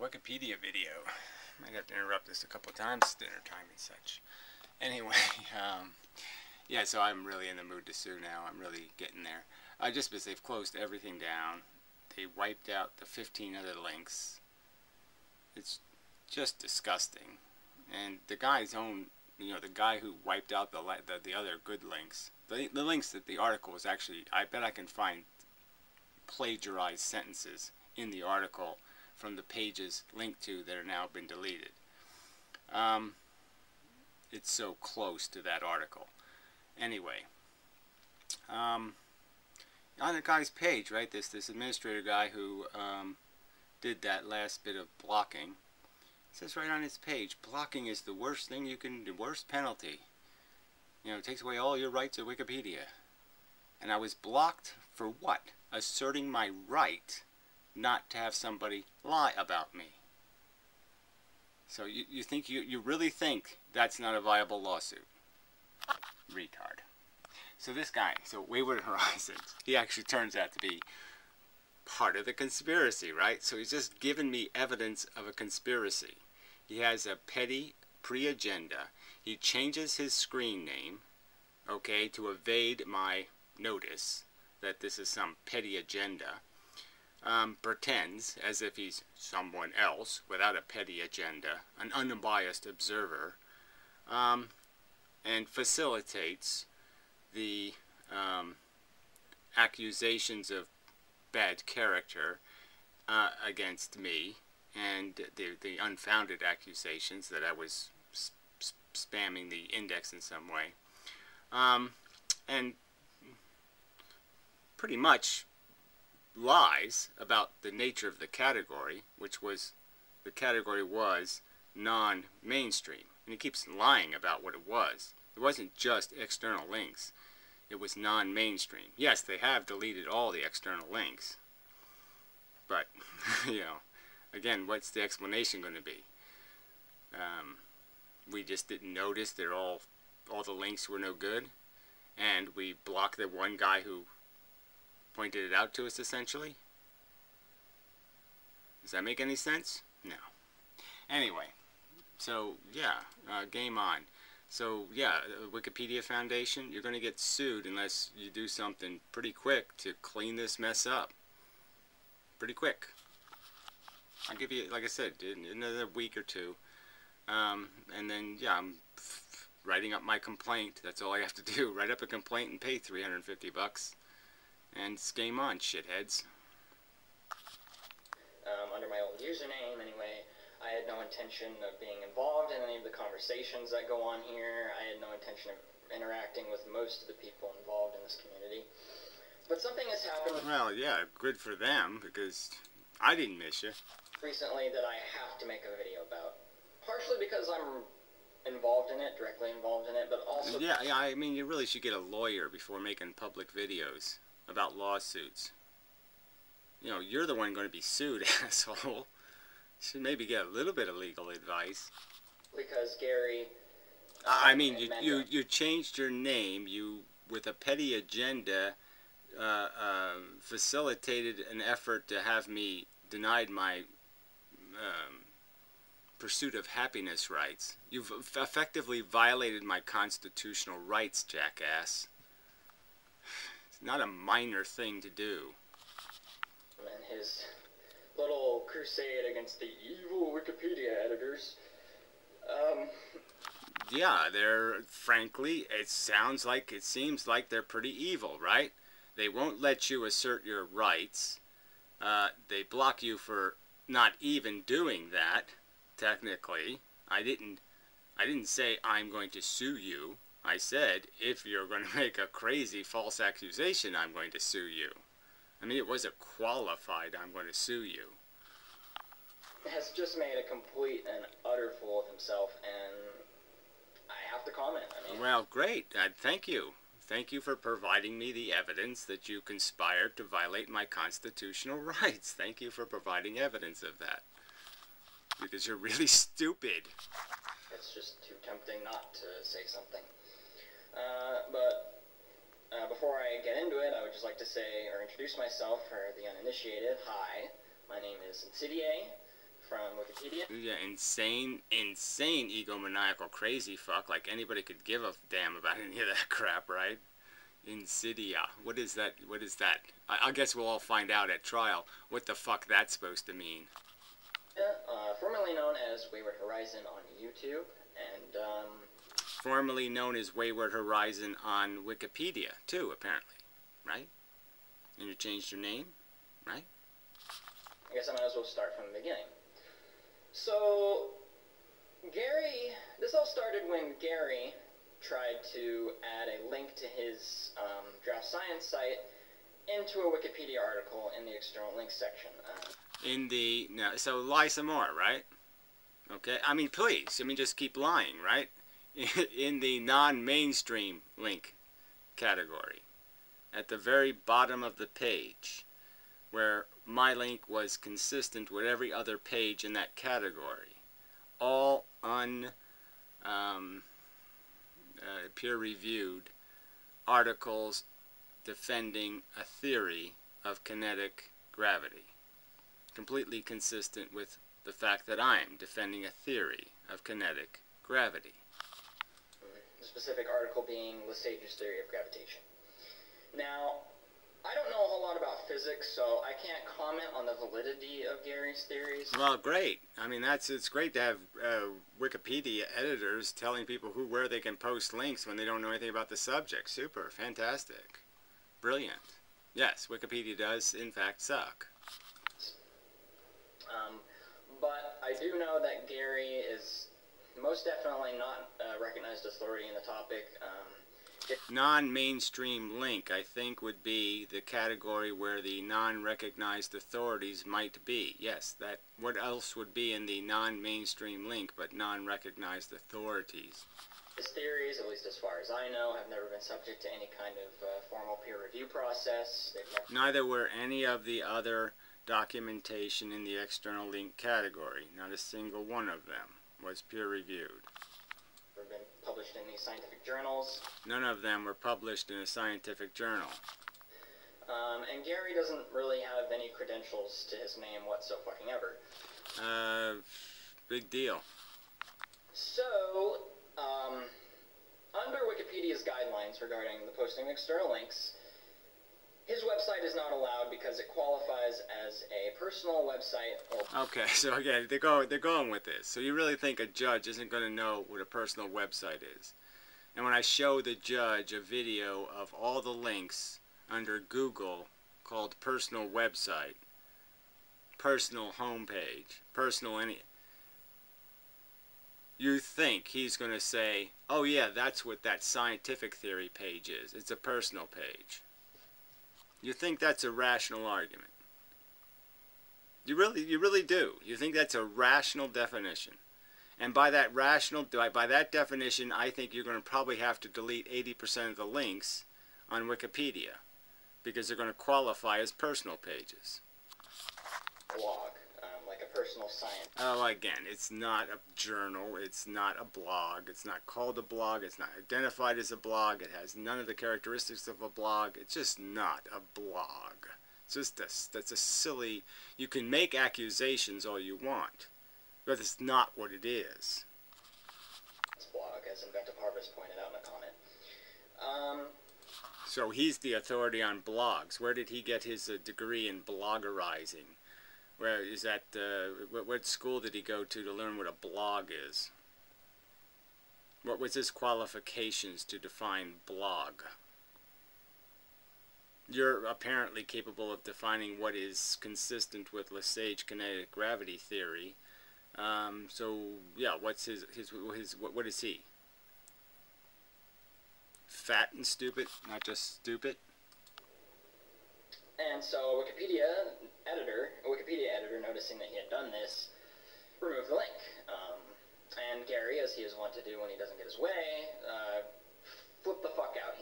Wikipedia video. Might have to interrupt this a couple of times, dinner time and such. Anyway, yeah, so I'm really in the mood to sue now. I'm really getting there. Just because they've closed everything down. They wiped out the 15 other links. It's just disgusting. And the guy's own, the guy who wiped out the other good links, the links that the article was actually, I bet I can find plagiarized sentences in the article from the pages linked to that are now been deleted. It's so close to that article. Anyway, on the guy's page, right, this administrator guy who did that last bit of blocking, it says right on his page, blocking is the worst thing you can do, worst penalty. It takes away all your rights of Wikipedia. And I was blocked for what? Asserting my right not to have somebody lie about me. So you think you really think that's not a viable lawsuit? Retard. So this guy, Wayward Horizons, he actually turns out to be part of the conspiracy, right? So he's just given me evidence of a conspiracy. He has a petty pre-agenda. He changes his screen name, okay, to evade my notice that this is some petty agenda. Pretends as if he's someone else without a petty agenda, an unbiased observer, and facilitates the accusations of bad character against me, and the unfounded accusations that I was spamming the index in some way, and pretty much lies about the nature of the category, which was, the category was non-mainstream. And he keeps lying about what it was. It wasn't just external links. It was non-mainstream. Yes, they have deleted all the external links. But, again, what's the explanation going to be? We just didn't notice that all the links were no good, and we blocked the one guy who pointed it out to us, essentially? Does that make any sense? No. Anyway, so yeah, game on. So yeah, Wikipedia Foundation, you're going to get sued unless you do something pretty quick to clean this mess up. Pretty quick. I'll give you, like I said, another week or two. And then, yeah, I'm writing up my complaint. That's all I have to do. Write up a complaint and pay $350. And it's game on, shitheads. Under my old username, anyway. I had no intention of being involved in any of the conversations that go on here. I had no intention of interacting with most of the people involved in this community. But something has happened... Well, yeah, good for them, because I didn't miss you. ...recently that I have to make a video about. Partially because I'm involved in it, directly involved in it, but also... Yeah, I mean, you really should get a lawyer before making public videos about lawsuits. You're the one going to be sued, asshole. You should maybe get a little bit of legal advice. Because Gary... I mean, you changed your name. You, with a petty agenda, facilitated an effort to have me denied my pursuit of happiness rights. You've effectively violated my constitutional rights, jackass. It's not a minor thing to do. And his little crusade against the evil Wikipedia editors. Yeah, they're, frankly, it seems like they're pretty evil, right? They won't let you assert your rights. They block you for not even doing that, technically. I didn't say I'm going to sue you. I said, if you're going to make a crazy false accusation, I'm going to sue you. I mean, it was a qualified, I'm going to sue you. Has just made a complete and utter fool of himself, and I have to comment. Well, great. Thank you. Thank you for providing me the evidence that you conspired to violate my constitutional rights. Thank you for providing evidence of that. Because you're really stupid. It's just too tempting not to say something. Before I get into it, I would just like to say, or introduce myself for the uninitiated. Hi, my name is Insidier from Wikipedia. Yeah, insane egomaniacal crazy fuck. Like anybody could give a damn about any of that crap, right? Insidia. What is that? What is that? I guess we'll all find out at trial what the fuck that's supposed to mean. Formerly known as Wayward Horizon on YouTube, and formerly known as Wayward Horizon on Wikipedia too, apparently, right? And you changed your name, right? I guess I might as well start from the beginning. So, Gary, this all started when Gary tried to add a link to his draft science site into a Wikipedia article in the external links section. So lie some more, right? Okay, I mean, please, just keep lying, right? In the non-mainstream link category, at the very bottom of the page, where my link was consistent with every other page in that category, all peer-reviewed articles defending a theory of kinetic gravity, completely consistent with the fact that I'm defending a theory of kinetic gravity. The specific article being Lesage's theory of gravitation. Now, I don't know a whole lot about physics, so I can't comment on the validity of Gary's theories. Well, great. It's great to have Wikipedia editors telling people where they can post links when they don't know anything about the subject. Super, fantastic, brilliant. Yes, Wikipedia does in fact suck. But I do know that Gary is most definitely not a recognized authority in the topic. Non-mainstream link, I think, would be the category where the non-recognized authorities might be. Yes, what else would be in the non-mainstream link but non-recognized authorities? His theories, at least as far as I know, have never been subject to any kind of formal peer review process. Neither were any of the other documentation in the external link category. Not a single one of them was peer-reviewed. Never been published in these scientific journals. None of them were published in a scientific journal. And Gary doesn't really have any credentials to his name whatsoever. Big deal. So, under Wikipedia's guidelines regarding the posting of external links, his website is not allowed because it qualifies as a personal website. Okay, so again, they're going with this. So you really think a judge isn't going to know what a personal website is? And when I show the judge a video of all the links under Google called personal website, personal homepage, personal any, you think he's going to say, oh yeah, that's what that scientific theory page is. It's a personal page. You think that's a rational argument. You really do. You think that's a rational definition. And by that definition, I think you're going to probably have to delete 80% of the links on Wikipedia because they're going to qualify as personal pages. Blog, like a personal science. Oh, again, it's not a journal, it's not a blog, it's not called a blog, it's not identified as a blog, it has none of the characteristics of a blog, it's just not a blog. It's just that's a silly, you can make accusations all you want, but it's not what it is. It's blog, as Inventive Harvest pointed out in a comment. So he's the authority on blogs. Where did he get his degree in bloggerizing? Where is that? What school did he go to learn what a blog is? What was his qualifications to define blog? You're apparently capable of defining what is consistent with Lesage kinetic gravity theory. So yeah, what's what is he? Fat and stupid, not just stupid. And so Wikipedia editor, noticing that he had done this, removed the link. And Gary, as he is wont to do when he doesn't get his way, flipped the fuck out.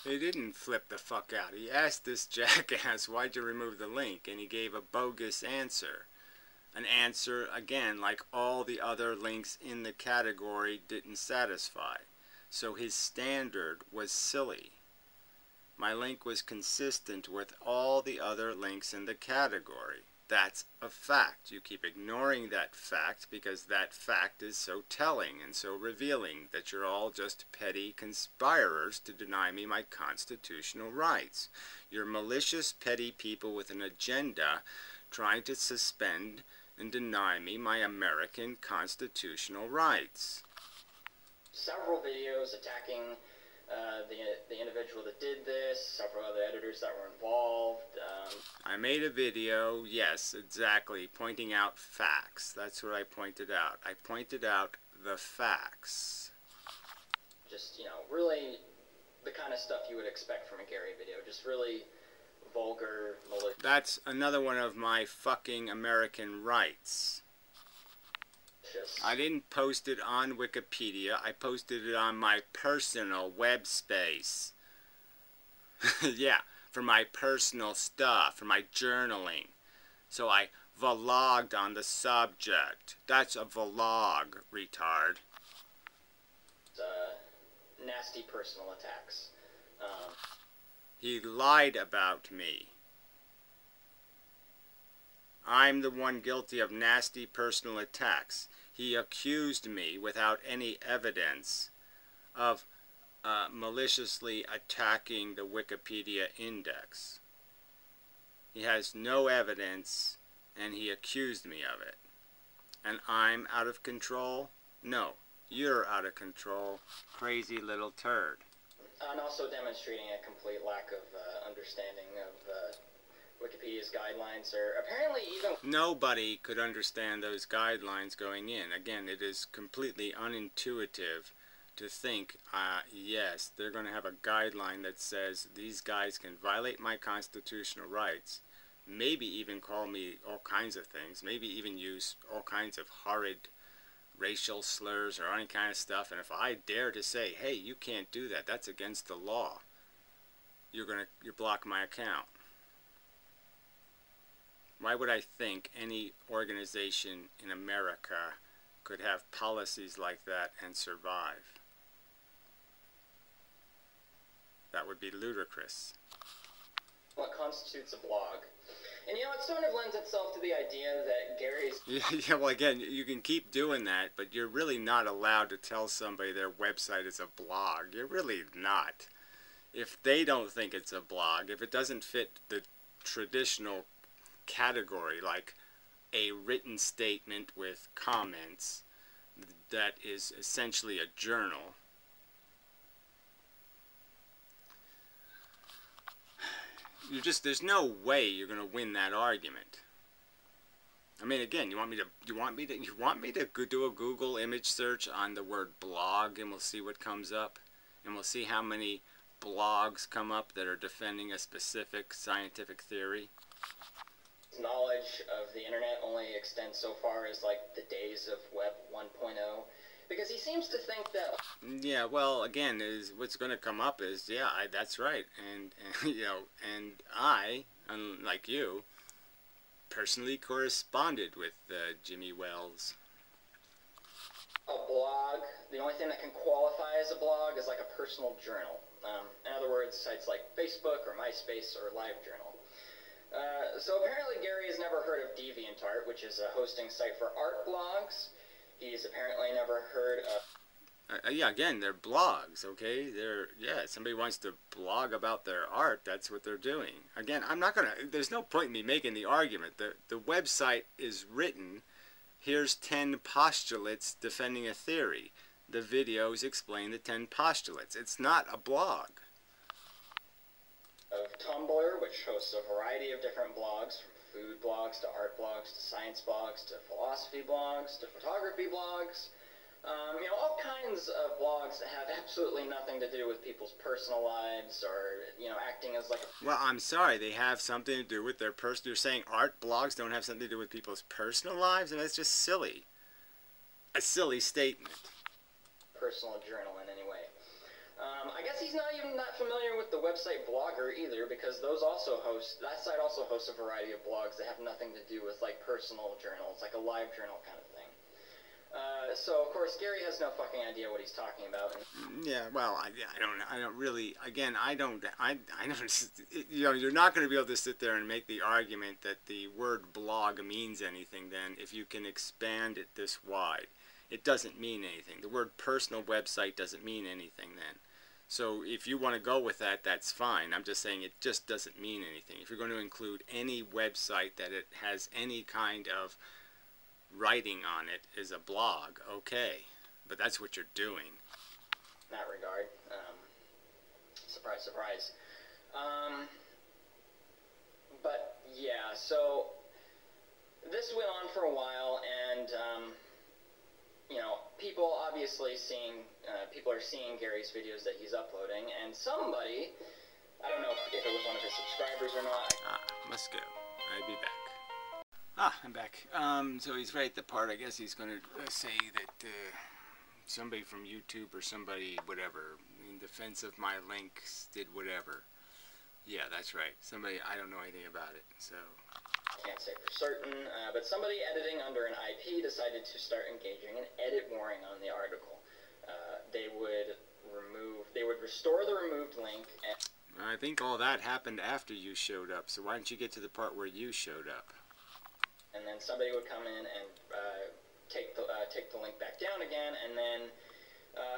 He didn't flip the fuck out. He asked this jackass, why'd you remove the link? And he gave a bogus answer. An answer, again, like all the other links in the category didn't satisfy. So his standard was silly. My link was consistent with all the other links in the category. that's a fact. You keep ignoring that fact because that fact is so telling and so revealing that you're all just petty conspirators to deny me my constitutional rights. You're malicious, petty people with an agenda trying to suspend and deny me my American constitutional rights. Several videos attacking the individual that did this, several other editors that were involved. I made a video, yes, exactly, pointing out facts. That's what I pointed out. I pointed out the facts. Just, you know, really the kind of stuff you would expect from a Gary video. Just really vulgar, malicious. That's another one of my fucking American rights. I didn't post it on Wikipedia. I posted it on my personal web space. Yeah, for my personal stuff, for my journaling. So I vlogged on the subject. That's a vlog, retard. Nasty personal attacks. He lied about me. I'm the one guilty of nasty personal attacks. He accused me without any evidence of maliciously attacking the Wikipedia index. He has no evidence and he accused me of it. And I'm out of control? No, you're out of control, crazy little turd. And also demonstrating a complete lack of understanding of Wikipedia's guidelines, or apparently even... Nobody could understand those guidelines going in. Again, it is completely unintuitive to think, yes, they're going to have a guideline that says these guys can violate my constitutional rights, maybe even call me all kinds of things, maybe even use all kinds of horrid racial slurs or any kind of stuff, and if I dare to say, hey, you can't do that, that's against the law, you block my account. Why would I think any organization in America could have policies like that and survive? That would be ludicrous. What constitutes a blog? And you know, it sort of lends itself to the idea that Gary's... Yeah, well, again, you can keep doing that, but you're really not allowed to tell somebody their website is a blog. You're really not. If they don't think it's a blog, if it doesn't fit the traditional category, like a written statement with comments that is essentially a journal, there's no way you're going to win that argument. I mean, again, you want me to do a Google image search on the word blog, and we'll see what comes up, and we'll see how many blogs come up that are defending a specific scientific theory. Knowledge of the internet only extends so far as like the days of Web 1.0, because he seems to think that... Yeah, well, again, what's going to come up is, yeah, that's right, and you know, and I, unlike you, personally corresponded with Jimmy Wells. A blog, the only thing that can qualify as a blog is like a personal journal. In other words, sites like Facebook or MySpace or LiveJournal. So apparently Gary has never heard of DeviantArt, which is a hosting site for art blogs. He's apparently never heard of... Yeah, again, they're blogs, okay? Yeah, somebody wants to blog about their art, that's what they're doing. Again, there's no point in me making the argument. The website is written, here's 10 postulates defending a theory. The videos explain the 10 postulates. It's not a blog. Of Tumblr, which hosts a variety of different blogs, from food blogs to art blogs to science blogs to philosophy blogs to photography blogs. You know, all kinds of blogs that have absolutely nothing to do with people's personal lives or, you know, acting as like... Well, I'm sorry, they have something to do with their personal... You're saying art blogs don't have something to do with people's personal lives? I mean, that's just silly. A silly statement. Personal journal in any way. I guess he's not even that familiar with the website Blogger either, because that site also hosts a variety of blogs that have nothing to do with like personal journals, like a live journal kind of thing. So of course Gary has no fucking idea what he's talking about. Yeah, well, I don't really. Again, I don't. You know, you're not going to be able to sit there and make the argument that the word blog means anything. Then, if you can expand it this wide, it doesn't mean anything. The word personal website doesn't mean anything then. So if you want to go with that, that's fine. I'm just saying it just doesn't mean anything. If you're going to include any website that it has any kind of writing on it as a blog, okay. But that's what you're doing. In that regard. Surprise, surprise. But yeah, so this went on for a while, and you know, people obviously people are seeing Gary's videos that he's uploading, and somebody, I don't know if it was one of his subscribers or not. Must go. I'll be back. I'm back. So he's right at the part, I guess he's going to say that somebody from YouTube or somebody, whatever, in defense of my links, did whatever. Yeah, that's right. Somebody, I don't know anything about it, so. Can't say for certain, but somebody editing under an IP decided to start engaging in edit warring on the article. They would restore the removed link. And I think all that happened after you showed up, so why don't you get to the part where you showed up? And then somebody would come in and take the link back down again, and then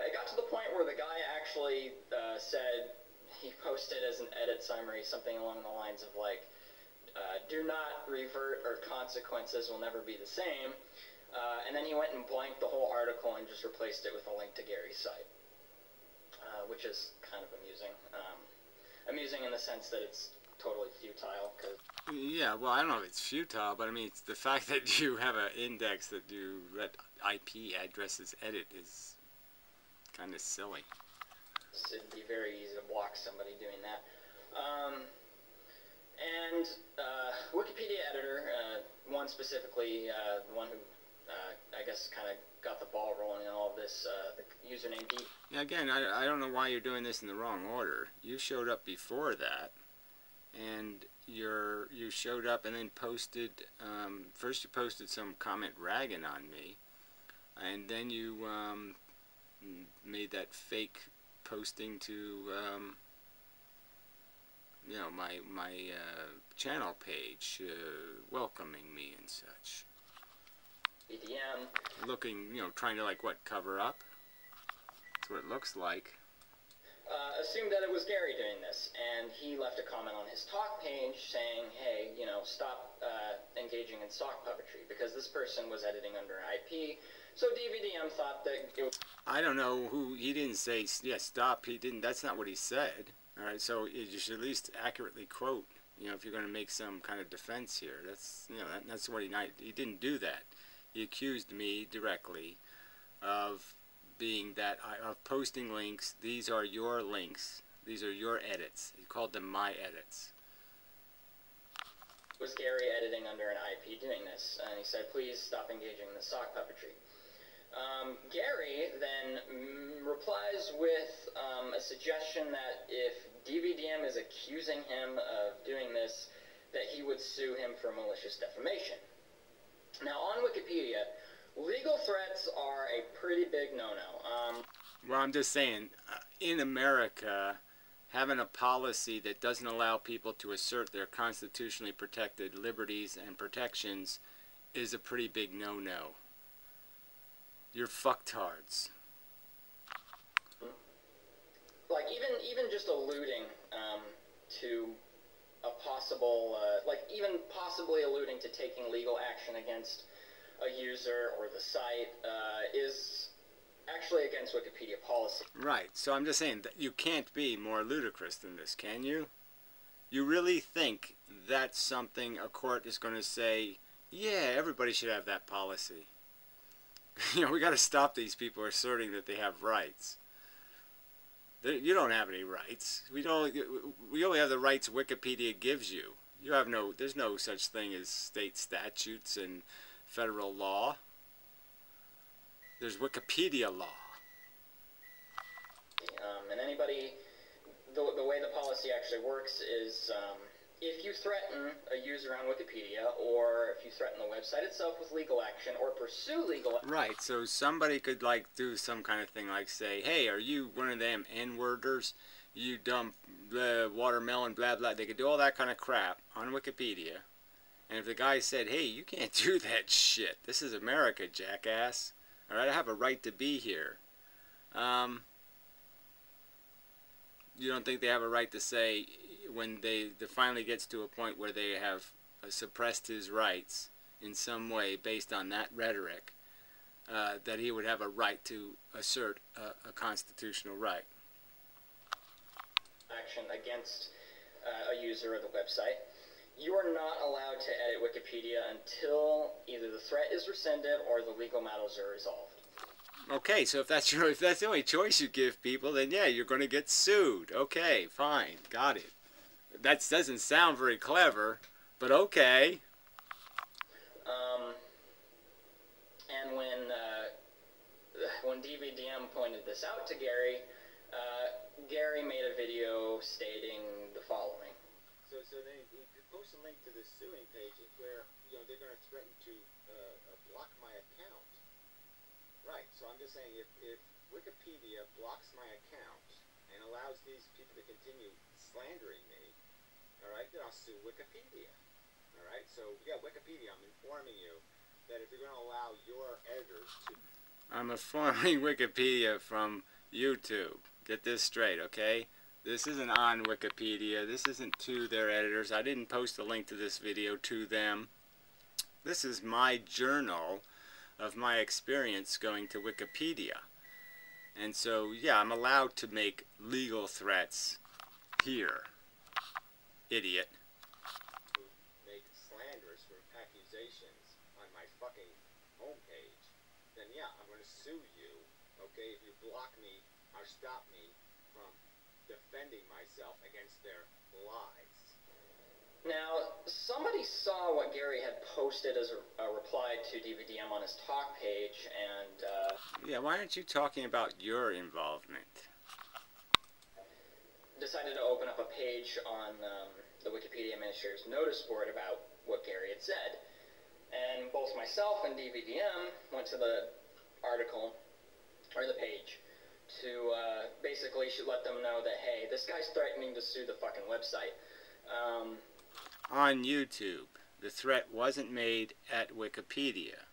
it got to the point where the guy actually said, he posted as an edit summary something along the lines of like, do not revert or consequences will never be the same, and then he went and blanked the whole article and just replaced it with a link to Gary's site, which is kind of amusing. Amusing in the sense that it's totally futile. Yeah, well, I don't know if it's futile, but I mean, it's the fact that you have an index that you let IP addresses edit is kind of silly. It'd be very easy to block somebody doing that. And Wikipedia editor, one specifically, the one who I guess kind of got the ball rolling in all of this, the username D. Yeah, again, I don't know why you're doing this in the wrong order. You showed up before that, and you showed up and then posted, first you posted some comment ragging on me, and then you made that fake posting to you know, my channel page, welcoming me and such. BDM. Looking, you know, trying to like what, cover up? That's what it looks like. Assumed that it was Gary doing this, and he left a comment on his talk page saying, hey, you know, stop engaging in sock puppetry, because this person was editing under an IP. So DVDM thought that it was... I don't know who, he didn't say, yeah, stop, he didn't, that's not what he said. Alright, so you should at least accurately quote, you know, if you're going to make some kind of defense here. That's, you know, that's what he didn't do that. He accused me directly of being that, of posting links, these are your links, these are your edits. He called them my edits. Was Gary editing under an IP doing this? And he said, please stop engaging in the sock puppetry. Gary then replies with a suggestion that if DVDM is accusing him of doing this, that he would sue him for malicious defamation. Now, on Wikipedia, legal threats are a pretty big no-no. Well, I'm just saying, in America, having a policy that doesn't allow people to assert their constitutionally protected liberties and protections is a pretty big no-no. You're fucktards. Like, even just alluding to a possible, like, even possibly alluding to taking legal action against a user or the site is actually against Wikipedia policy. Right, so I'm just saying that you can't be more ludicrous than this, can you? You really think that's something a court is going to say, yeah, everybody should have that policy? You know, we got to stop these people asserting that they have rights. You don't have any rights. We only have the rights Wikipedia gives you. You have no. There's no such thing as state statutes and federal law. There's Wikipedia law. And anybody, the way the policy actually works is if you threaten a user on Wikipedia, or if you threaten the website itself with legal action, or pursue legal action... Right, so somebody could, like, do some kind of thing, like say, hey, are you one of them N-worders? You dumb watermelon, blah, blah. They could do all that kind of crap on Wikipedia. And if the guy said, hey, you can't do that shit. This is America, jackass. All right, I have a right to be here. You don't think they have a right to say, when they finally gets to a point where they have suppressed his rights in some way based on that rhetoric, that he would have a right to assert a constitutional right? Action against a user of the website. You are not allowed to edit Wikipedia until either the threat is rescinded or the legal matters are resolved. Okay, so if that's the only choice you give people, then yeah, you're going to get sued. Okay, fine, got it. That doesn't sound very clever, but okay. And when DVDM pointed this out to Gary, Gary made a video stating the following. So they post a link to this suing page where, you know, they're going to threaten to block my account. Right, so I'm just saying, if Wikipedia blocks my account and allows these people to continue slandering me, all right, then I'll sue Wikipedia. All right, so yeah, Wikipedia, I'm informing you that if you're going to allow your editors to... I'm informing Wikipedia from YouTube. Get this straight, okay? This isn't on Wikipedia. This isn't to their editors. I didn't post a link to this video to them. This is my journal of my experience going to Wikipedia. And so, yeah, I'm allowed to make legal threats here. Idiot. Make slanderous accusations on my fucking homepage, then yeah, I'm going to sue you, okay, if you block me or stop me from defending myself against their lies. Now, somebody saw what Gary had posted as a reply to DVDM on his talk page, and... yeah, why aren't you talking about your involvement? Decided to open up a page on the Wikipedia Administrator's notice board about what Gary had said. And both myself and DVDM went to the article, or the page, to basically let them know that, hey, this guy's threatening to sue the fucking website. On YouTube. The threat wasn't made at Wikipedia.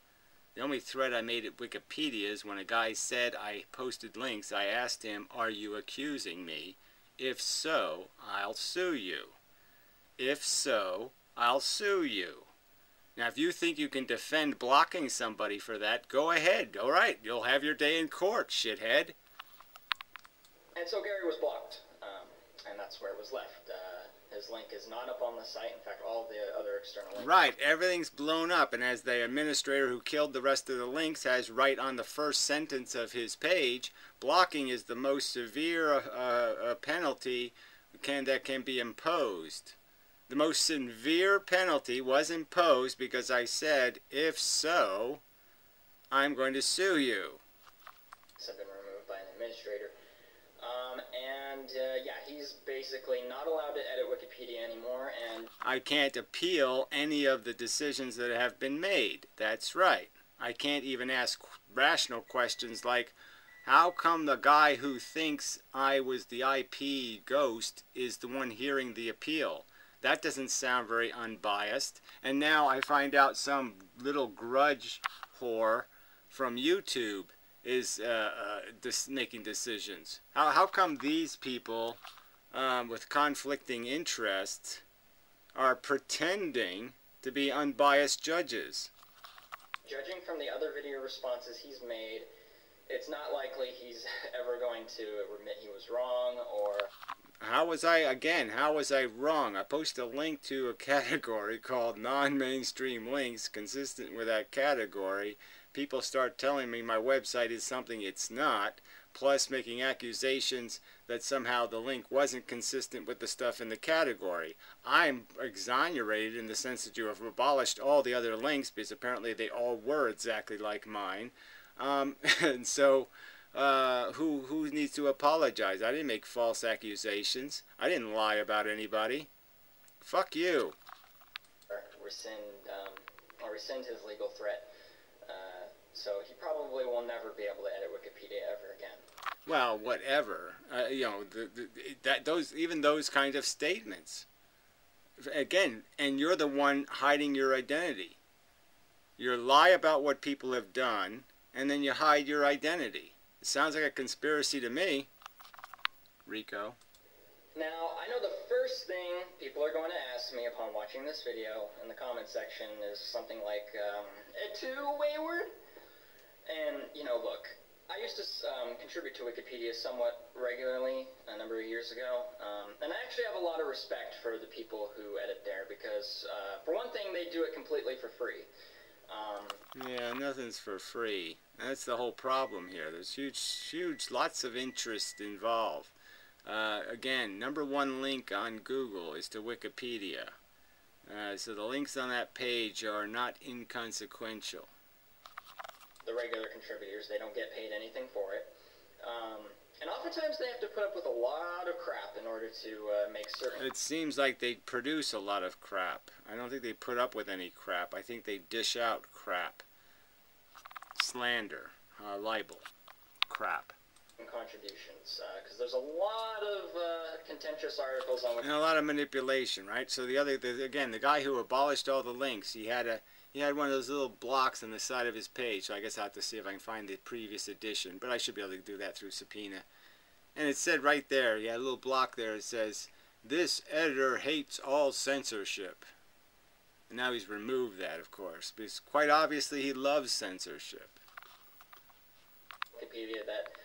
The only threat I made at Wikipedia is when a guy said I posted links, I asked him, are you accusing me? If so, I'll sue you. If so, I'll sue you. Now, if you think you can defend blocking somebody for that, go ahead. All right, you'll have your day in court, shithead. And so Gary was blocked, and that's where it was left. His link is not up on the site. In fact, all the other external links... Right, everything's blown up, and as the administrator who killed the rest of the links has right on the first sentence of his page, blocking is the most severe penalty that can be imposed. The most severe penalty was imposed because I said, if so, I'm going to sue you. Have been removed by an administrator. Yeah, he's basically not allowed to edit Wikipedia anymore, and... I can't appeal any of the decisions that have been made. That's right. I can't even ask rational questions like, how come the guy who thinks I was the IP ghost is the one hearing the appeal? That doesn't sound very unbiased. And now I find out some little grudge whore from YouTube is making decisions. How come these people with conflicting interests are pretending to be unbiased judges? Judging from the other video responses he's made, it's not likely he's ever going to admit he was wrong, or... How was I wrong? I posted a link to a category called non-mainstream links consistent with that category. People start telling me my website is something it's not, plus making accusations that somehow the link wasn't consistent with the stuff in the category. I'm exonerated in the sense that you have abolished all the other links because apparently they all were exactly like mine. And so, who needs to apologize? I didn't make false accusations. I didn't lie about anybody. Fuck you. Rescind his legal threat. So he probably will never be able to edit Wikipedia ever again. Well, whatever. You know, even those kind of statements. Again, and you're the one hiding your identity. You lie about what people have done, and then you hide your identity. It sounds like a conspiracy to me, Rico. Now, I know the first thing people are going to ask me upon watching this video in the comment section is something like, too wayward? And, you know, look, I used to contribute to Wikipedia somewhat regularly a number of years ago, and I actually have a lot of respect for the people who edit there because, for one thing, they do it completely for free. Yeah, nothing's for free. That's the whole problem here. There's huge, lots of interest involved. Again, #1 link on Google is to Wikipedia. So the links on that page are not inconsequential. The regular contributors, they don't get paid anything for it. And oftentimes they have to put up with a lot of crap in order to make certain... It seems like they produce a lot of crap. I don't think they put up with any crap. I think they dish out crap. Slander, libel, crap. Contributions, because there's a lot of contentious articles on... And a lot of manipulation, right? So again, the guy who abolished all the links, he had one of those little blocks on the side of his page, so I guess I'll have to see if I can find the previous edition, but I should be able to do that through subpoena. And it said right there, he had a little block there, it says, "This editor hates all censorship." And now he's removed that, of course, because quite obviously he loves censorship. Wikipedia that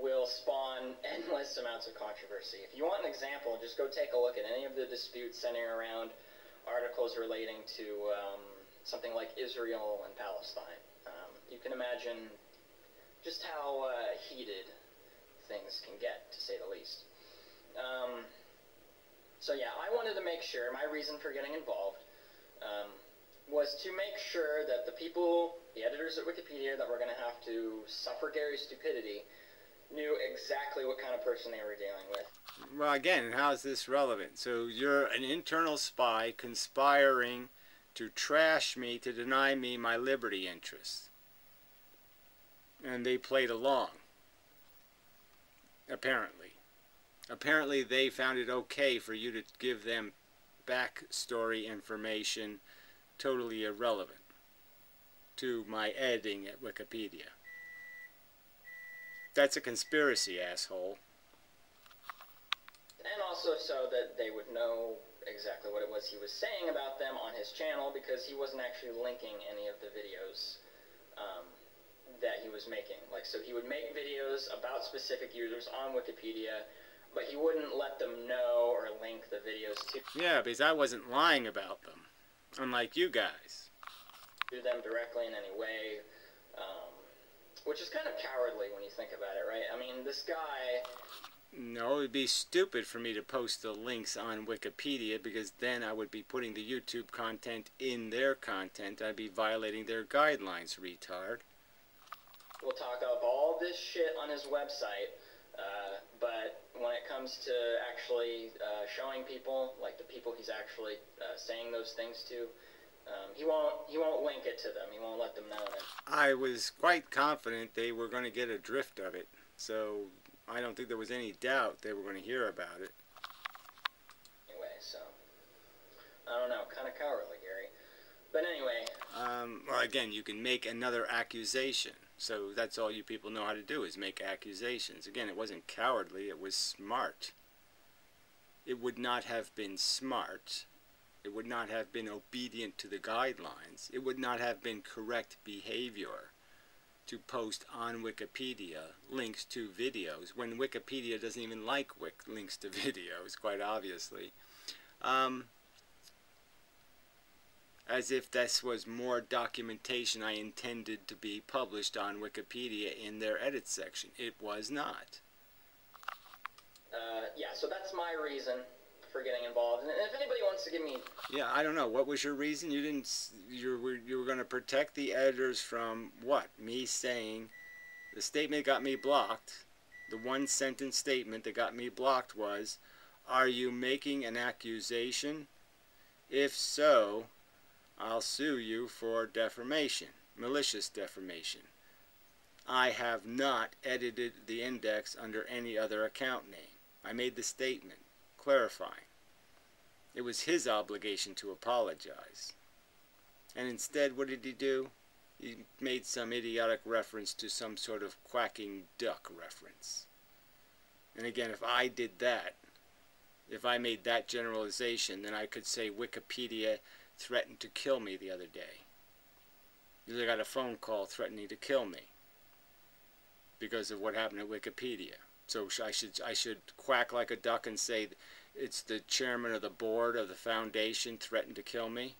will spawn endless amounts of controversy. If you want an example, just go take a look at any of the disputes centering around articles relating to something like Israel and Palestine. You can imagine just how heated things can get, to say the least. So yeah, I wanted to make sure, my reason for getting involved was to make sure that the editors at Wikipedia that were going to have to suffer Gary's stupidity knew exactly what kind of person they were dealing with. Well, again, how is this relevant? So you're an internal spy conspiring to trash me, to deny me my liberty interests. And they played along. Apparently. Apparently they found it okay for you to give them backstory information totally irrelevant to my editing at Wikipedia. That's a conspiracy, asshole. And also so that they would know exactly what it was he was saying about them on his channel, because he wasn't actually linking any of the videos that he was making. Like, so he would make videos about specific users on Wikipedia, but he wouldn't let them know or link the videos to... Yeah, because I wasn't lying about them, unlike you guys. ...to them directly in any way, which is kind of cowardly when you think about it, right? I mean, this guy... No, it would be stupid for me to post the links on Wikipedia, because then I would be putting the YouTube content in their content. I'd be violating their guidelines, retard. We'll talk up all this shit on his website, but when it comes to actually showing people, like the people he's actually saying those things to, he won't link it to them. He won't let them know it. I was quite confident they were going to get a drift of it, so I don't think there was any doubt they were going to hear about it. Anyway, so I don't know, kind of cowardly, Gary. But anyway. Well, again, you can make another accusation. So that's all you people know how to do, is make accusations. Again, it wasn't cowardly, it was smart. It would not have been smart. It would not have been obedient to the guidelines. It would not have been correct behavior to post on Wikipedia links to videos when Wikipedia doesn't even like links to videos, quite obviously. As if this was more documentation I intended to be published on Wikipedia in their edit section. It was not. Yeah, so that's my reason for getting involved. And if anybody wants to give me... Yeah, I don't know. What was your reason? You were going to protect the editors from what? Me saying the statement got me blocked. The one sentence statement that got me blocked was, Are you making an accusation? If so, I'll sue you for defamation, malicious defamation. I have not edited the index under any other account name. I made the statement, clarifying. It was his obligation to apologize. And instead, what did he do? He made some idiotic reference to some sort of quacking duck reference. And again, if I did that, if I made that generalization, then I could say Wikipedia threatened to kill me the other day. Because I got a phone call threatening to kill me because of what happened at Wikipedia. So I should quack like a duck and say it's the chairman of the board of the foundation threatened to kill me?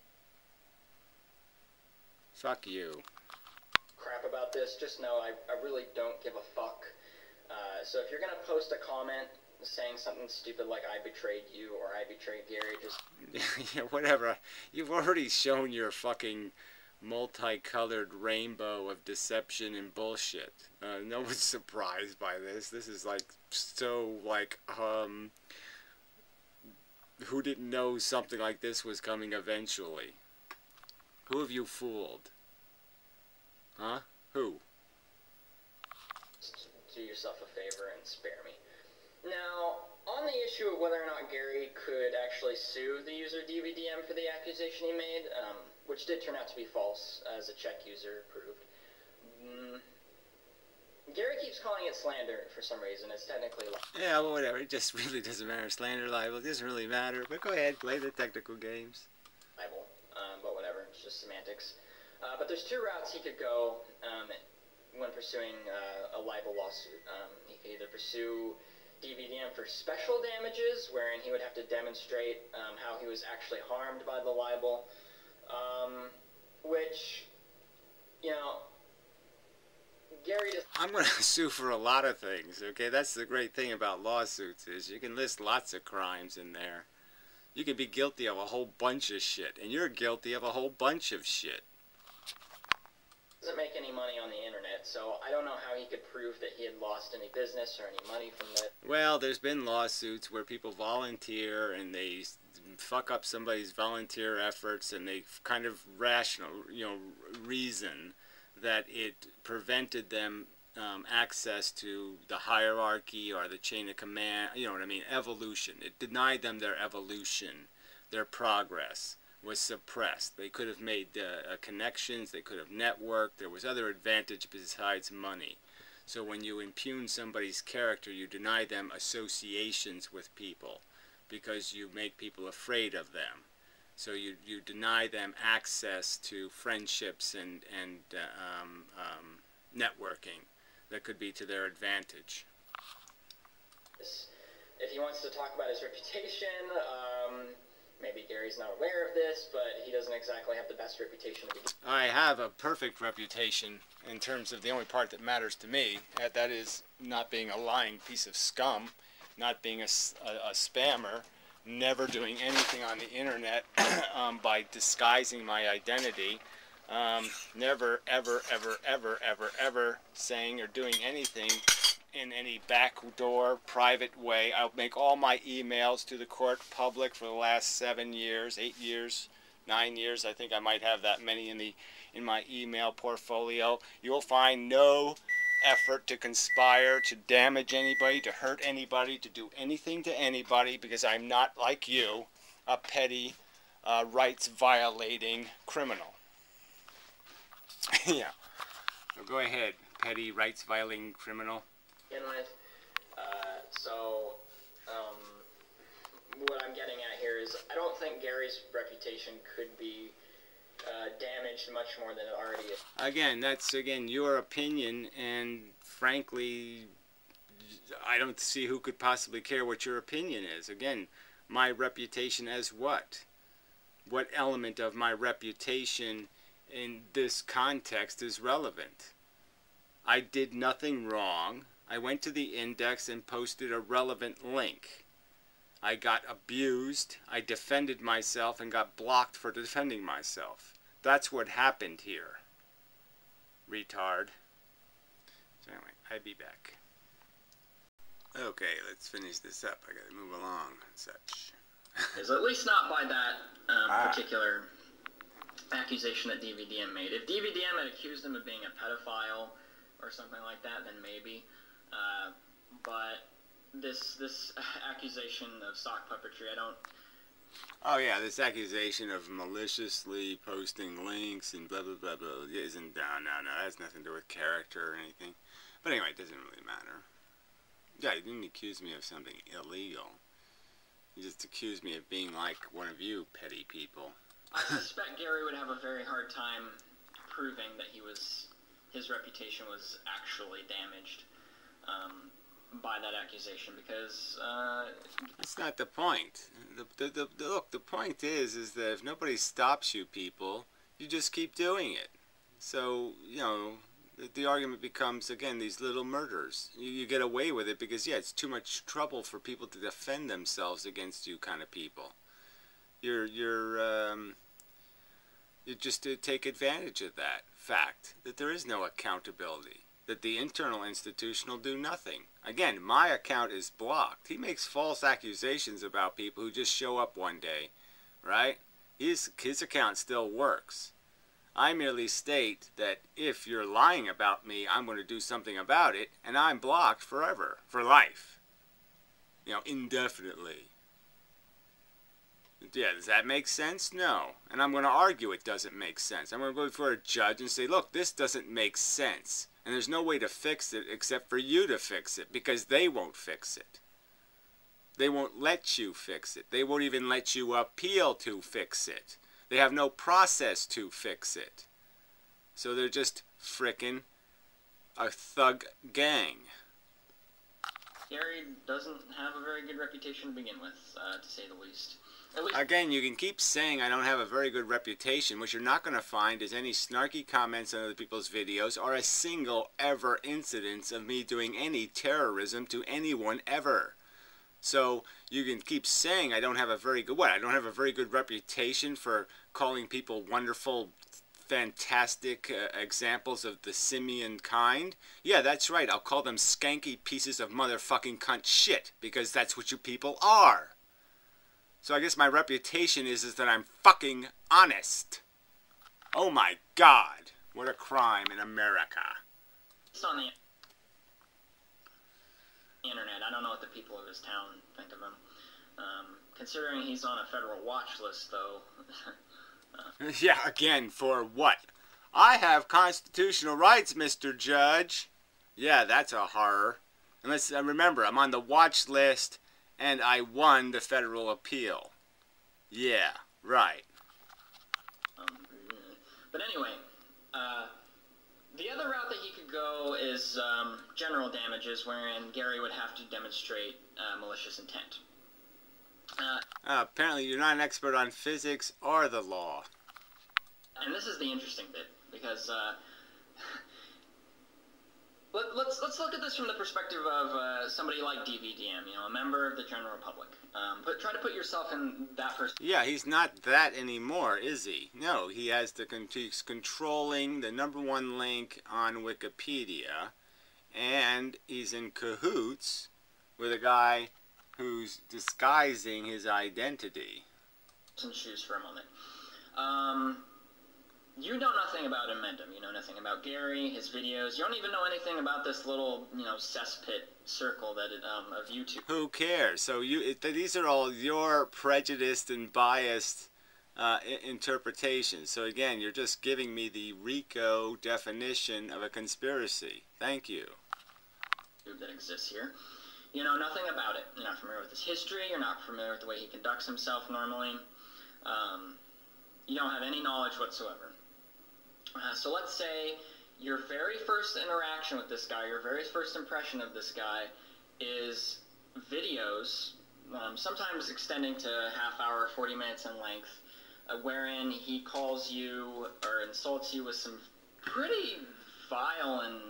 Fuck you. Crap about this, just know I really don't give a fuck. So if you're gonna post a comment saying something stupid like I betrayed you or I betrayed Gary, just yeah, whatever. You've already shown your fucking multicolored rainbow of deception and bullshit. No one's surprised by this. This is like so like who didn't know something like this was coming eventually? Who have you fooled? Huh? Who? just do yourself a favor and spare me. Now, on the issue of whether or not Gary could actually sue the user DVDM for the accusation he made, which did turn out to be false, as a Czech user proved, Gary keeps calling it slander for some reason. It's technically Yeah, well, whatever. It just really doesn't matter. Slander, libel, it doesn't really matter. But go ahead, play the technical games. libel, but whatever. It's just semantics. But there's two routes he could go when pursuing a libel lawsuit. He could either pursue DVDM for special damages, wherein he would have to demonstrate how he was actually harmed by the libel, which, you know, Gary does. I'm going to sue for a lot of things, okay? That's the great thing about lawsuits is you can list lots of crimes in there. You can be guilty of a whole bunch of shit, and you're guilty of a whole bunch of shit. Doesn't make any money on the internet, so I don't know how he could prove that he had lost any business or any money from that. Well, there's been lawsuits where people volunteer and they fuck up somebody's volunteer efforts and they kind of reason that it prevented them access to the hierarchy or the chain of command, you know what I mean, evolution. It denied them their evolution, their progress was suppressed. They could have made connections, they could have networked, there was other advantage besides money. So when you impugn somebody's character, you deny them associations with people because you make people afraid of them. So you deny them access to friendships and networking that could be to their advantage. If he wants to talk about his reputation, maybe Gary's not aware of this, but he doesn't exactly have the best reputation to begin. I have a perfect reputation in terms of the only part that matters to me, that is not being a lying piece of scum, not being a spammer, never doing anything on the internet by disguising my identity, never, ever, ever, ever, ever, ever saying or doing anything in any backdoor, private way. I'll make all my emails to the court public for the last 7 years, 8 years, 9 years. I think I might have that many in my email portfolio. You'll find no effort to conspire, to damage anybody, to hurt anybody, to do anything to anybody, because I'm not, like you, a petty, rights-violating criminal. Yeah. So go ahead, petty, rights-violating criminal. With. What I'm getting at here is I don't think Gary's reputation could be damaged much more than it already is. Again, that's your opinion, and frankly, I don't see who could possibly care what your opinion is. Again, my reputation as what? What element of my reputation in this context is relevant? I did nothing wrong. I went to the index and posted a relevant link. I got abused, I defended myself, and got blocked for defending myself. That's what happened here. Retard. So anyway, I'll be back. Okay, let's finish this up. I gotta move along and such. Is at least not by that particular accusation that DVDM made. If DVDM had accused him of being a pedophile or something like that, then maybe. But this accusation of sock puppetry, I don't... Oh yeah, this accusation of maliciously posting links and blah blah blah blah isn't... No, that has nothing to do with character or anything. But anyway, it doesn't really matter. Yeah, he didn't accuse me of something illegal. He just accused me of being like one of you petty people. I suspect Gary would have a very hard time proving that his reputation was actually damaged by that accusation, because that's not the point. Look, the point is that if nobody stops you people, you just keep doing it. So, you know, the argument becomes, again, these little murders. You get away with it because, yeah, it's too much trouble for people to defend themselves against you kind of people. You just take advantage of that fact that there is no accountability, that the internal institution will do nothing. Again, my account is blocked. He makes false accusations about people who just show up one day, right? His account still works. I merely state that if you're lying about me, I'm going to do something about it, and I'm blocked forever, for life. You know, indefinitely. Yeah, does that make sense? No. And I'm going to argue it doesn't make sense. I'm going to go before a judge and say, look, this doesn't make sense. And there's no way to fix it except for you to fix it, because they won't fix it. They won't let you fix it. They won't even let you appeal to fix it. They have no process to fix it. So they're just frickin' a thug gang. Gary doesn't have a very good reputation to begin with, to say the least. Again, you can keep saying I don't have a very good reputation. What you're not going to find is any snarky comments on other people's videos or a single ever incidence of me doing any terrorism to anyone ever. So you can keep saying I don't have a very good... What? I don't have a very good reputation for calling people wonderful, fantastic examples of the simian kind? Yeah, that's right. I'll call them skanky pieces of motherfucking cunt shit, because that's what you people are. So I guess my reputation is that I'm fucking honest. Oh my God. What a crime in America. It's on the internet. I don't know what the people of his town think of him. Considering he's on a federal watch list, though. Yeah, again, for what? I have constitutional rights, Mr. Judge. Yeah, that's a horror. And let's remember, I'm on the watch list, and I won the federal appeal. Yeah, right. But anyway, the other route that he could go is general damages, wherein Gary would have to demonstrate malicious intent. Apparently you're not an expert on physics or the law. And this is the interesting bit, because let's look at this from the perspective of somebody like DVDM, you know, a member of the general public. But try to put yourself in that person. Yeah, he's not that anymore, is he? No, he has he's controlling the #1 link on Wikipedia, and he's in cahoots with a guy who's disguising his identity. Some shoes for a moment. You know nothing about inmendham. You know nothing about Gary, his videos. You don't even know anything about this little, you know, cesspit circle that of YouTube. Who cares? So these are all your prejudiced and biased interpretations. So again, you're just giving me the RICO definition of a conspiracy. Thank you. That exists here. You know nothing about it. You're not familiar with his history. You're not familiar with the way he conducts himself normally. You don't have any knowledge whatsoever. So let's say your very first interaction with this guy, your very first impression of this guy, is videos, sometimes extending to a half hour, 40 minutes in length, wherein he calls you or insults you with some pretty vile and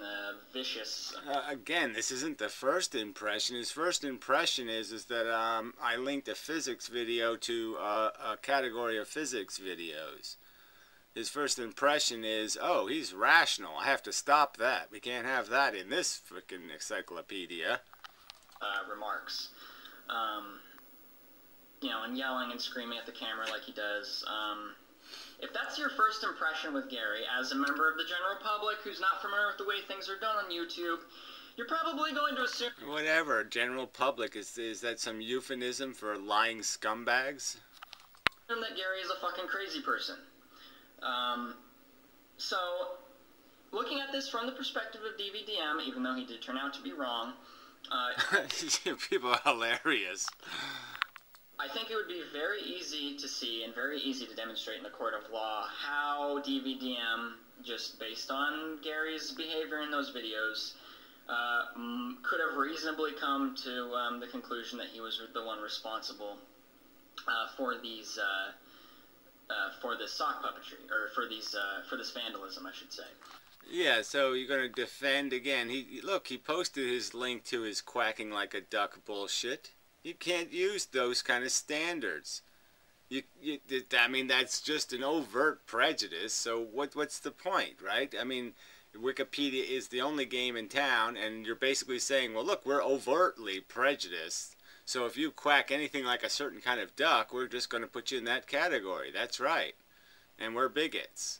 vicious... Again, this isn't the first impression. His first impression is that I linked a physics video to a category of physics videos. His first impression is, oh, he's rational. I have to stop that. We can't have that in this frickin' encyclopedia. remarks. You know, and yelling and screaming at the camera like he does. If that's your first impression with Gary, as a member of the general public who's not familiar with the way things are done on YouTube, you're probably going to assume... Whatever, general public, is that some euphemism for lying scumbags? ...that Gary is a fucking crazy person. So, looking at this from the perspective of DVDM, even though he did turn out to be wrong... People are hilarious. I think it would be very easy to see and very easy to demonstrate in the court of law how DVDM, just based on Gary's behavior in those videos, could have reasonably come to the conclusion that he was the one responsible for these for this sock puppetry, or for this vandalism, I should say. Yeah, so you're going to defend again. Look, he posted his link to his quacking like a duck bullshit. You can't use those kind of standards. I mean, that's just an overt prejudice, so what's the point, right? I mean, Wikipedia is the only game in town, and you're basically saying, well, look, we're overtly prejudiced, so if you quack anything like a certain kind of duck, we're just going to put you in that category. That's right. And we're bigots.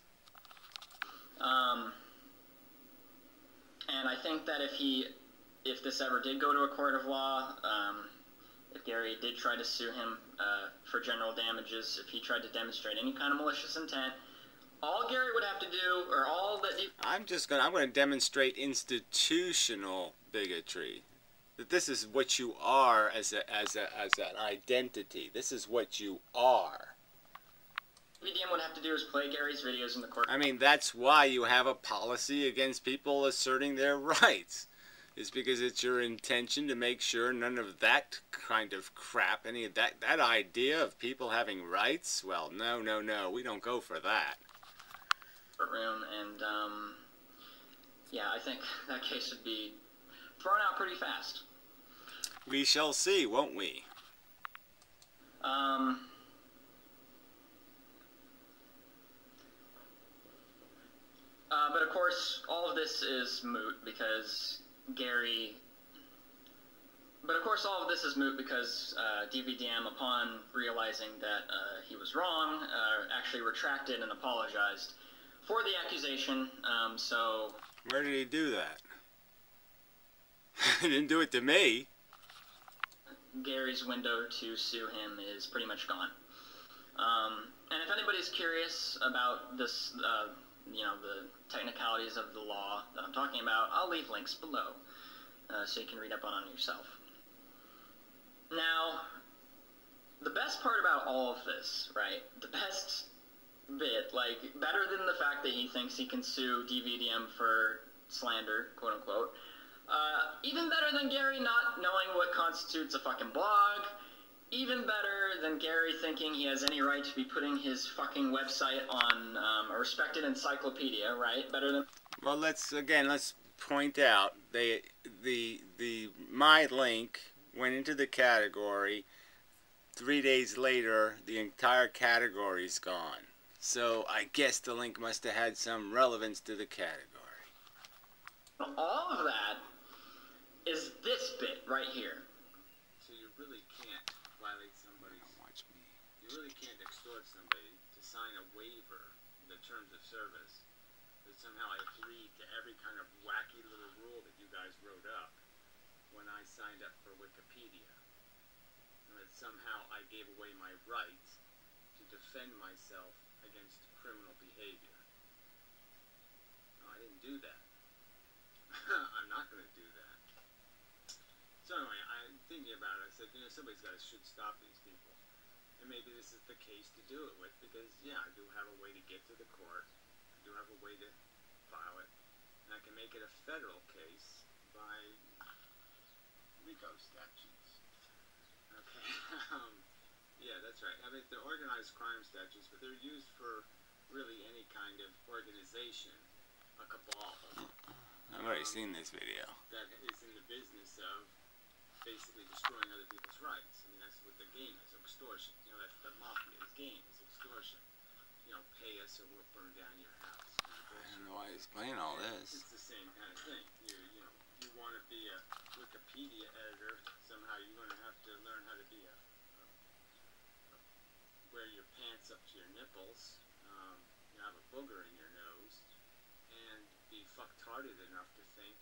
And I think that if this ever did go to a court of law, if Gary did try to sue him for general damages, if he tried to demonstrate any kind of malicious intent, all Gary would have to do, or all that I'm going to demonstrate institutional bigotry. That this is what you are as an identity. This is what you are. DVDM would have to do is play Gary's videos in the court. I mean, that's why you have a policy against people asserting their rights. Is because it's your intention to make sure none of that kind of crap, any of that idea of people having rights, well, no, we don't go for that. Room, and yeah, I think that case would be thrown out pretty fast. We shall see, won't we? But of course, all of this is moot because DVDM, upon realizing that he was wrong, actually retracted and apologized for the accusation. So where did he do that? He didn't do it to me. Gary's window to sue him is pretty much gone. And if anybody's curious about this, you know, the technicalities of the law that I'm talking about, I'll leave links below so you can read up on it yourself. Now, the best part about all of this, right, the best bit, like, better than the fact that he thinks he can sue DVDM for slander, quote-unquote, even better than Gary not knowing what constitutes a fucking blog, even better than Gary thinking he has any right to be putting his fucking website on a respected encyclopedia, right? Better than... Well, let's point out, my link went into the category. 3 days later, the entire category's gone. So I guess the link must have had some relevance to the category. All of that is this bit right here. So you really can't violate somebody's... Watch me. You really can't extort somebody to sign a waiver in the terms of service that somehow agreed to every kind of wacky little rule that you guys wrote up when I signed up for Wikipedia. And that somehow I gave away my right to defend myself against criminal behavior. No, I didn't do that. I'm not going to do that. So anyway, I'm thinking about it. I said, you know, somebody's should stop these people. And maybe this is the case to do it with, because, yeah, I do have a way to get to the court. I do have a way to file it. And I can make it a federal case by RICO statutes. Okay. Yeah, that's right. I mean, they're organized crime statutes, but they're used for really any kind of organization, a cabal. I've already seen this video. That is in the business of basically destroying other people's rights. I mean, that's what the game is, extortion. You know, that's the mafia's game, is extortion. You know, pay us or we'll burn down your house. don't know why he's playing all this. It's the same kind of thing. You want to be a Wikipedia editor, somehow you're going to have to learn how to be wear your pants up to your nipples, have a booger in your nose, and be fucktarded enough to think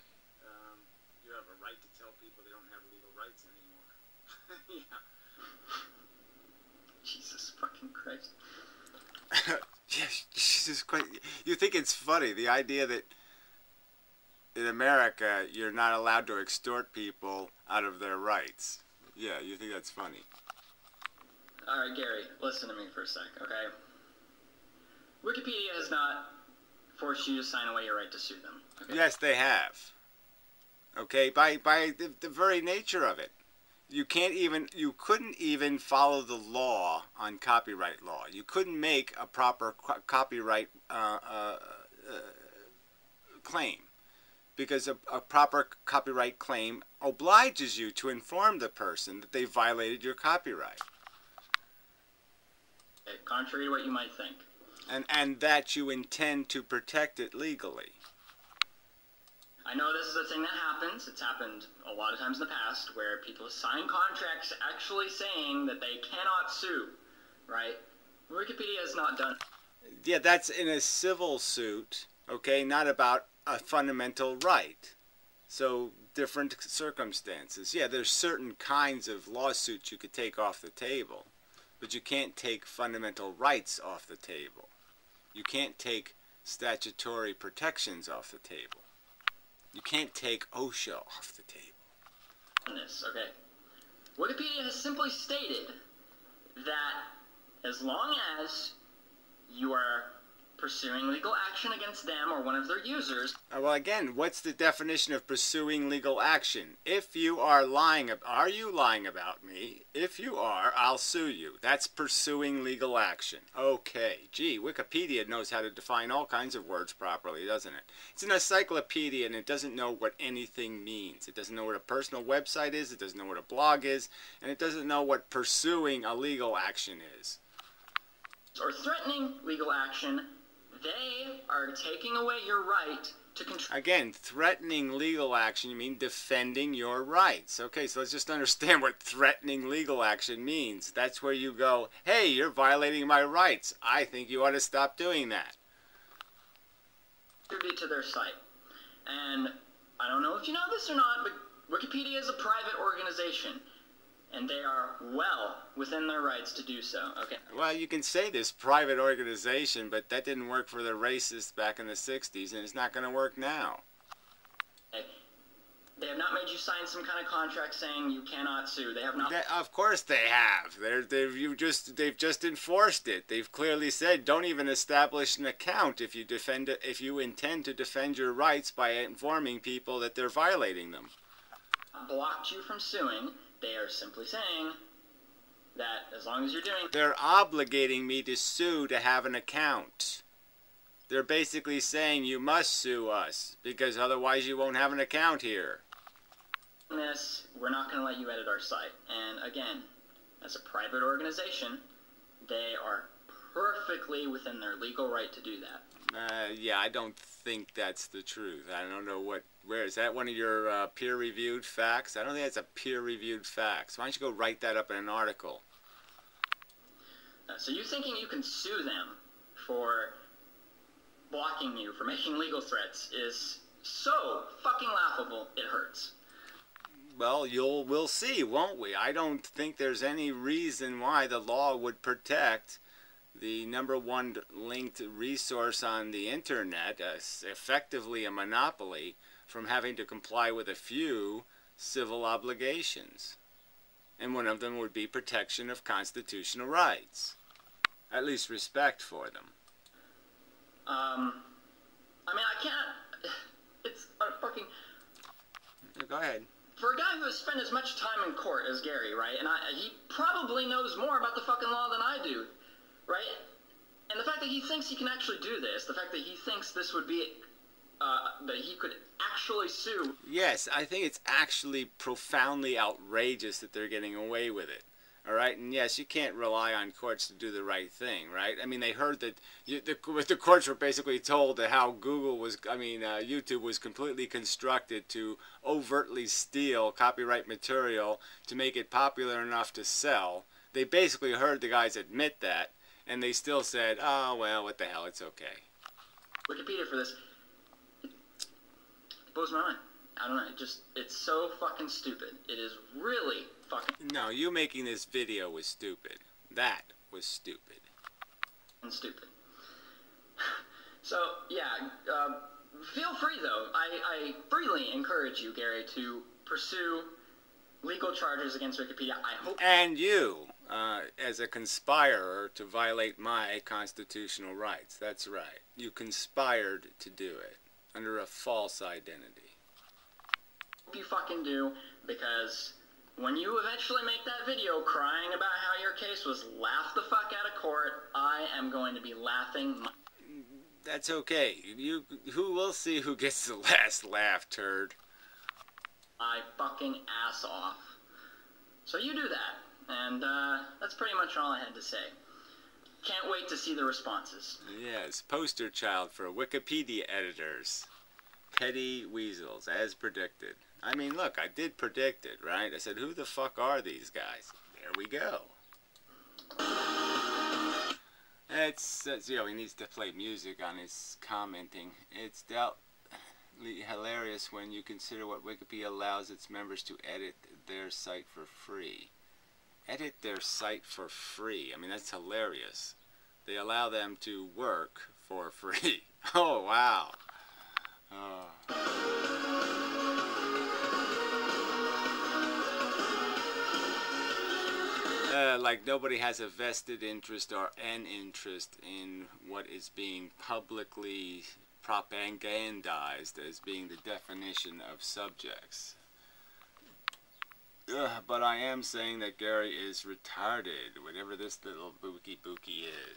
you have a right to tell people they don't have legal rights anymore. Yeah. Jesus fucking Christ. Yes, Jesus Christ. You think it's funny, the idea that in America you're not allowed to extort people out of their rights. Yeah, you think that's funny. Alright, Gary, listen to me for a sec, okay? Wikipedia has not forced you to sign away your right to sue them. Okay? Yes, they have. Okay, by the very nature of it. You couldn't even follow the law on copyright law. You couldn't make a proper copyright claim, because a proper copyright claim obliges you to inform the person that they violated your copyright. Okay, contrary to what you might think. And that you intend to protect it legally. I know this is a thing that happens. It's happened a lot of times in the past where people sign contracts actually saying that they cannot sue, right? Wikipedia has not done. Yeah, that's in a civil suit, okay, not about a fundamental right. So different circumstances. Yeah, there's certain kinds of lawsuits you could take off the table, but you can't take fundamental rights off the table. You can't take statutory protections off the table. You can't take OSHA off the table. This, okay. Wikipedia has simply stated that as long as you are pursuing legal action against them or one of their users. Well, again, what's the definition of pursuing legal action? If you are lying, are you lying about me? If you are, I'll sue you. That's pursuing legal action. Okay. Gee, Wikipedia knows how to define all kinds of words properly, doesn't it? It's an encyclopedia and it doesn't know what anything means. It doesn't know what a personal website is, it doesn't know what a blog is, and it doesn't know what pursuing a legal action is. Or threatening legal action. They are taking away your right to control. Again, threatening legal action, you mean defending your rights. Okay, so let's just understand what threatening legal action means. That's where you go, hey, you're violating my rights. I think you ought to stop doing that. To their site. And I don't know if you know this or not, but Wikipedia is a private organization. And they are well within their rights to do so. Okay. Well, you can say this private organization, but that didn't work for the racists back in the 60s, and it's not going to work now. Okay. They have not made you sign some kind of contract saying you cannot sue. They have not. Of course they have. They've just enforced it. They've clearly said don't even establish an account if you intend to defend your rights by informing people that they're violating them. Blocked you from suing. They are simply saying that as long as you're doing... They're obligating me to sue to have an account. They're basically saying you must sue us, because otherwise you won't have an account here. This, we're not going to let you edit our site. And again, as a private organization, they are perfectly within their legal right to do that. Yeah, I don't think that's the truth. I don't know where is that one of your peer-reviewed facts? I don't think that's a peer-reviewed fact. Why don't you go write that up in an article? So you thinking you can sue them for blocking you, for making legal threats, is so fucking laughable, it hurts. Well, we'll see, won't we? I don't think there's any reason why the law would protect the #1 linked resource on the internet, effectively a monopoly, from having to comply with a few civil obligations. And one of them would be protection of constitutional rights. At least respect for them. I mean, I can't... It's fucking... Go ahead. For a guy who has spent as much time in court as Gary, right, and he probably knows more about the fucking law than I do, right? And the fact that he thinks he can actually do this, the fact that he thinks this would be, that he could actually sue. Yes, I think it's actually profoundly outrageous that they're getting away with it. All right, and yes, you can't rely on courts to do the right thing, right? I mean, they heard that the courts were basically told that how YouTube was completely constructed to overtly steal copyright material to make it popular enough to sell. They basically heard the guys admit that, and they still said, "Oh well, what the hell? It's okay." Wikipedia for this blows my mind. I don't know. It's so fucking stupid. It is really fucking. No, you making this video was stupid. That was stupid. Stupid. So yeah, feel free though. I freely encourage you, Gary, to pursue legal charges against Wikipedia. I hope. And you, as a conspirer to violate my constitutional rights. That's right. You conspired to do it under a false identity. You fucking do, because when you eventually make that video crying about how your case was laughed the fuck out of court, I am going to be laughing. That's okay. Who will see who gets the last laugh, turd? My fucking ass off. So you do that, and that's pretty much all I had to say. Can't wait to see the responses. Yes, poster child for Wikipedia editors. Petty weasels, as predicted. I mean, look, I did predict it, right? I said, who the fuck are these guys? There we go. He needs to play music on his commenting. It's doubtfully hilarious when you consider what Wikipedia allows its members to edit their site for free. Edit their site for free. I mean, that's hilarious. They allow them to work for free. Oh, wow. Like nobody has a vested interest or an interest in what is being publicly propagandized as being the definition of subjects. But I am saying that Gary is retarded, whatever this little bookie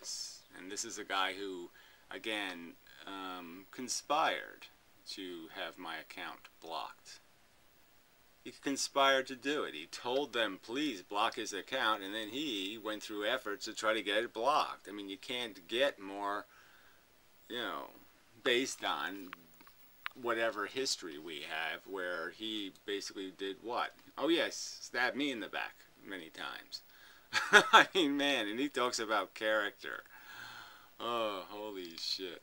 is. And this is a guy who, again, conspired to have my account blocked. He conspired to do it. He told them, please block his account, and then he went through efforts to try to get it blocked. I mean, you can't get more, based on whatever history we have, where he basically did what? Oh yes, stabbed me in the back many times. I mean, man, and he talks about character. Oh, holy shit.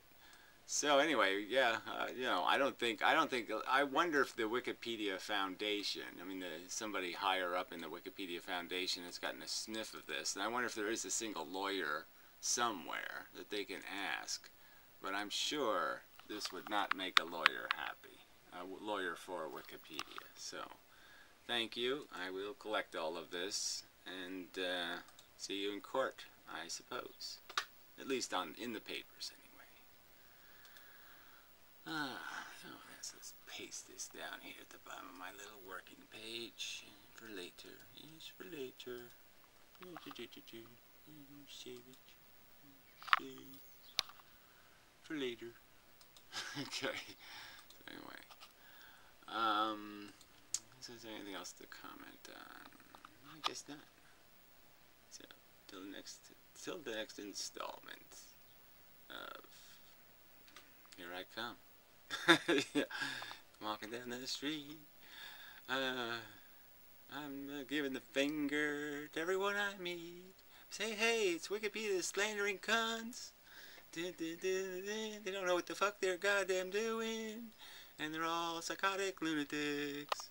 So anyway, yeah, I wonder if the Wikipedia Foundation, somebody higher up in the Wikipedia Foundation has gotten a sniff of this, and I wonder if there is a single lawyer somewhere that they can ask. But I'm sure this would not make a lawyer happy, a lawyer for Wikipedia. So, thank you. I will collect all of this and see you in court, I suppose. At least in the papers, anyway. Let's paste this down here at the bottom of my little working page for later. Yes, for later. Save it. Save. For later. Okay. So anyway. Is there anything else to comment on? I guess not. So till the next installment of Here I Come. Walking down the street. I'm giving the finger to everyone I meet. Say, hey, it's Wikipedia slandering cunts. They don't know what the fuck they're goddamn doing. And they're all psychotic lunatics.